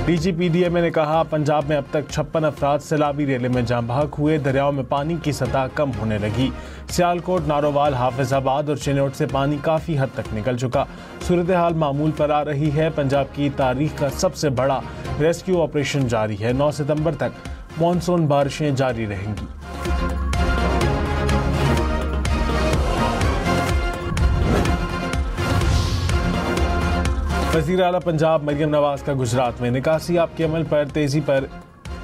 DGPDMA ने कहा, पंजाब में अब तक 56 अफराद सैलाबी रेले में जाम बहक हुए। दरियाओं में पानी की सतह कम होने लगी। सियालकोट, नारोवाल, हाफिजाबाद और चिन्नौट से पानी काफ़ी हद तक निकल चुका। सूरत हाल मामूल पर आ रही है। पंजाब की तारीख का सबसे बड़ा रेस्क्यू ऑपरेशन जारी है। 9 सितंबर तक मानसून बारिशें जारी रहेंगी। वज़ीर आला पंजाब मरियम नवाज का गुजरात में निकासी के अमल पर तेजी पर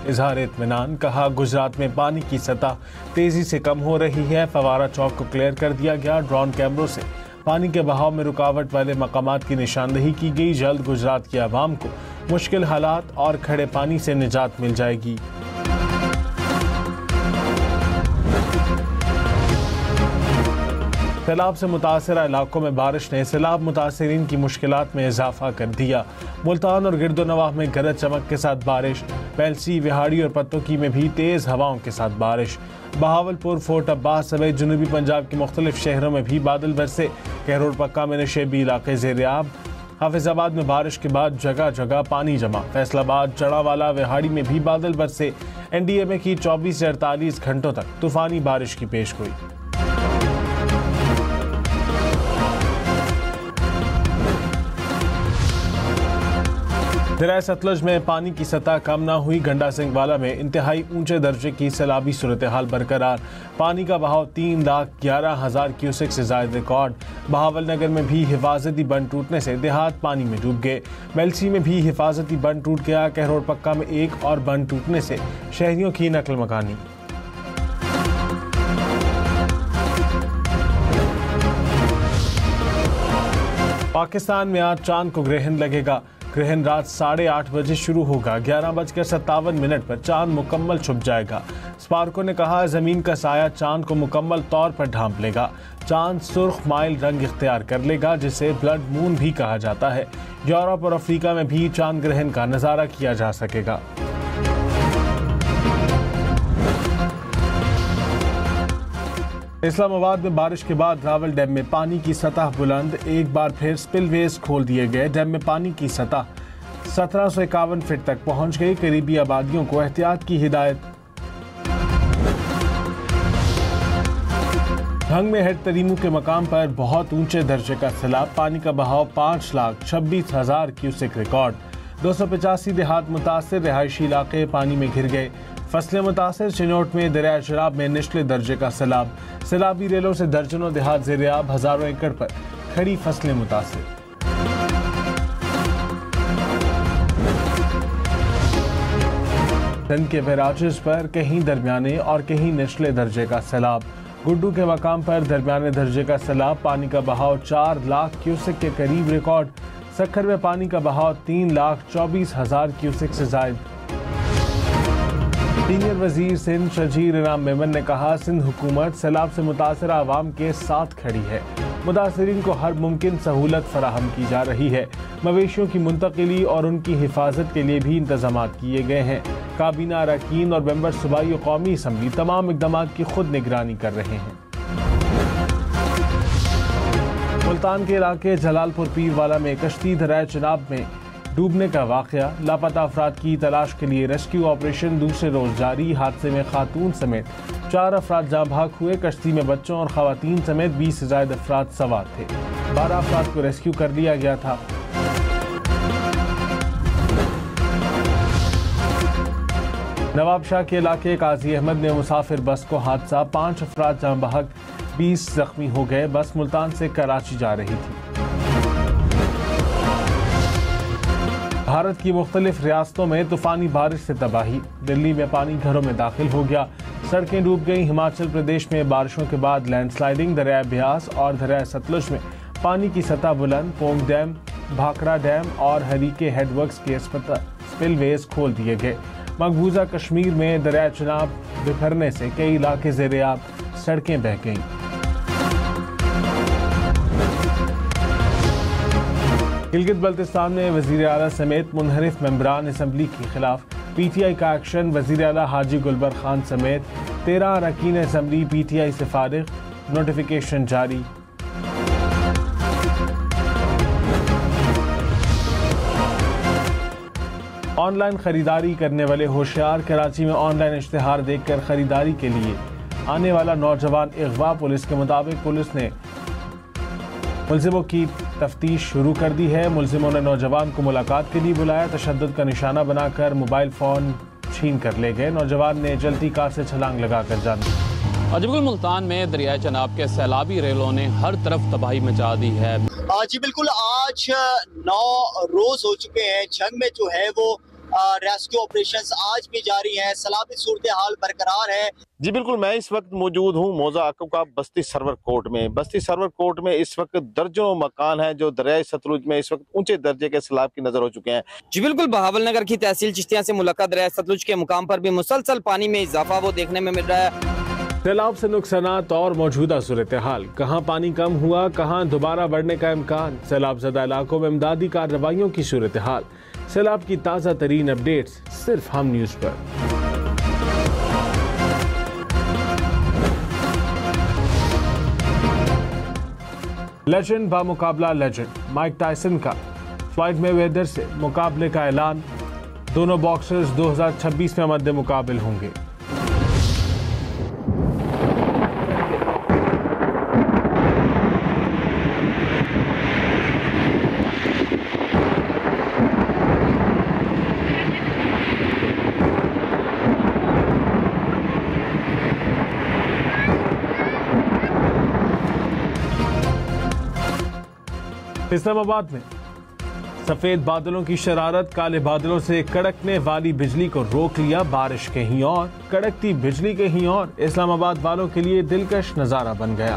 इजहार इत्मीनान। कहा, गुजरात में पानी की सतह तेजी से कम हो रही है। फवारा चौक को क्लियर कर दिया गया। ड्रोन कैमरों से पानी के बहाव में रुकावट वाले मकामात की निशानदेही की गई। जल्द गुजरात की आवाम को मुश्किल हालात और खड़े पानी से निजात मिल जाएगी। सैलाब से मुतासरा इलाकों में बारिश ने सैलाब मुतासरीन की मुश्किलात में इजाफा कर दिया। मुल्तान और गिरदोनवाह में गरज चमक के साथ बारिश। बेलसी, विहाड़ी और पत्तोकी में भी तेज़ हवाओं के साथ बारिश। बहावलपुर, फोर्ट अब्बास समेत जनूबी पंजाब के मुख्तलिफ शहरों में भी बादल बरसे। कहरोड़ पक्का में नशेबी इलाके ज़ेर-ए-आब। हाफिजाबाद में बारिश के बाद जगह जगह पानी जमा। फैसलाबाद, जड़ावाला, विहाड़ी में भी बादल बरसे। NDMA की 24 से 48 घंटों तक तूफानी बारिश की पेशगोई। दरिया सतलुज में पानी की सतह कम न हुई। गंडा सिंह वाला में इंतहाई ऊंचे दर्जे की सैलाबी सूरत हाल बरकरार। पानी का बहाव 3,11,000 क्यूसेक से ज्यादा रिकॉर्ड। बहावल नगर में भी हिफाजती बंद टूटने से देहात पानी में डूब गए। मेलसी में भी हिफाजती बंद टूट गया। कहरोड़ पक्का में एक और बंद टूटने से शहरियों की नकल मकानी। पाकिस्तान में आज चांद को ग्रहण लगेगा। ग्रहण रात 8:30 बजे शुरू होगा। 11:57 पर चांद मुकम्मल छुप जाएगा। स्पार्को ने कहा, जमीन का साया चांद को मुकम्मल तौर पर ढांप लेगा। चांद सुर्ख माइल रंग इख्तियार कर लेगा, जिसे ब्लड मून भी कहा जाता है। यूरोप और अफ्रीका में भी चांद ग्रहण का नजारा किया जा सकेगा। इस्लामाबाद में बारिश के बाद रावल डैम में पानी की सतह बुलंद। एक बार फिर स्पिलवेज खोल दिए गए। डैम में पानी की सतह 1751 फीट तक पहुंच गई। करीबी आबादियों को एहतियात की हिदायत। भंग में हेड तरीमू के मकाम पर बहुत ऊंचे दर्जे का सैलाब। पानी का बहाव 5,26,000 क्यूसेक रिकॉर्ड। 285 देहात मुतासिर रिहायशी इलाके पानी में घिर गए। फसलें मुतासिर। चिन्नौट में दरिया शराब में निचले दर्जे का सैलाब। सैलाबी रेलों से दर्जनों देहात ज़ेर-ए-आब। हजारों एकड़ पर खड़ी फसलें मुतासिर। सिंध के बैराजेस पर कहीं दरमियाने और कहीं निचले दर्जे का सैलाब। गुड्डू के मकाम पर दरमियाने दर्जे का सैलाब। पानी का बहाव 4 लाख क्यूसेक के करीब रिकॉर्ड। सक्खर में पानी का बहाव 3,24,000 क्यूसेक से जायद। सीनियर वजीर सिंध शजीर इनाम मेमन ने कहा, सिंध हुकूमत सैलाब से मुतासर आवाम के साथ खड़ी है। मुतासरीन को हर मुमकिन सहूलत फराहम की जा रही है। मवेशियों की मुंतकिली और उनकी हिफाजत के लिए भी इंतजाम किए गए हैं। काबीना अरकान और मेंबर सूबाई और कौमी असम्बली तमाम इक़दाम की खुद निगरानी कर रहे हैं। मुल्तान के इलाके जलालपुर पीरवाला में कश्ती दरिया चनाब में डूबने का वाक़या। लापता अफराद की तलाश के लिए रेस्क्यू ऑपरेशन दूसरे रोज जारी। हादसे में खातून समेत 4 अफराद जाँ भाग हुए। कश्ती में बच्चों और खवातीन समेत 20 से ज़ायद अफराद सवार थे। 12 अफराद को रेस्क्यू कर लिया गया था। नवाबशाह के इलाके काजी अहमद में मुसाफिर बस को हादसा। 5 अफराद जाँ बहक, 20 जख्मी हो गए। बस मुल्तान से कराची जा रही थी। भारत की मुख्तलिफ रियासतों में तूफानी बारिश से तबाही। दिल्ली में पानी घरों में दाखिल हो गया। सड़कें डूब गईं। हिमाचल प्रदेश में बारिशों के बाद लैंडस्लाइडिंग। दरिया ब्यास और दरिया सतलुज में पानी की सतह बुलंद। पोंग डैम, भाखड़ा डैम और हरीके हेडवर्क्स के स्पिलवेज खोल दिए गए। मकबूजा कश्मीर में दरिया चनाब बिखरने से कई इलाके ज़ेर-ए-आब। सड़कें बह गईं। गिलगित बल्तिस्तान में वज़ीर आला समेत मुनहरिफ मेंबरान असम्बली के खिलाफ PTI का एक्शन। वज़ीर आला हाजी गुलबर खान समेत 13 अरकान असम्बली PTI से फारिग। नोटिफिकेशन जारी। ऑनलाइन खरीदारी करने वाले होशियार। कराची में ऑनलाइन इश्तिहार देखकर खरीदारी के लिए आने वाला नौजवान अगवा। पुलिस के मुताबिक पुलिस ने मुलजिमों की तफ्तीश शुरू कर दी है। मुलजिमों ने नौजवान को मुलाकात के लिए बुलाया। तशद्दुद का निशाना बनाकर मोबाइल फ़ोन छीन कर ले गए। नौजवान ने जलती कार से छलांग लगाकर जान दी। जी बिल्कुल, मुल्तान में दरियाए चनाब के सैलाबी रेलों ने हर तरफ तबाही मचा दी है। जी बिल्कुल, आज 9 रोज हो चुके हैं जंग में जो है वो रेस्क्यू ऑपरेशंस आज भी जारी है। सैलाबी सूरत हाल बरकरार है। जी बिल्कुल, मैं इस वक्त मौजूद हूँ मौजा अकब का बस्ती सरवर कोट में। बस्ती सरवर कोट में इस वक्त दर्जनों मकान हैं जो दरियाए सतलुज में इस वक्त ऊंचे दर्जे के सैलाब की नजर हो चुके हैं। जी बिल्कुल, बहावल नगर की तहसील चिश्तिया से मुलाकात दरियाए सतलुज के मुकाम पर भी मुसलसल पानी में इजाफा वो देखने में मिल रहा है। सैलाब से नुकसानात और मौजूदा सूरत हाल, कहाँ पानी कम हुआ, कहाँ दोबारा बढ़ने का इम्कान। सैलाब ज़दा इलाकों में इमदादी कार्रवाइयों की सूरत हाल। सैलाब की ताज़ा तरीन अपडेट्स सिर्फ हम न्यूज़ पर। लेजेंड बामुकाबला लेजेंड माइक टायसन का फ्लॉयड मेवेदर से मुकाबले का ऐलान। दोनों बॉक्सर्स 2026 में मद्दे मुकाबिल होंगे। इस्लामाबाद में सफेद बादलों की शरारत, काले बादलों से कड़कने वाली बिजली को रोक लिया। बारिश कहीं और, कड़कती बिजली कहीं और। इस्लामाबाद वालों के लिए दिलकश नजारा बन गया।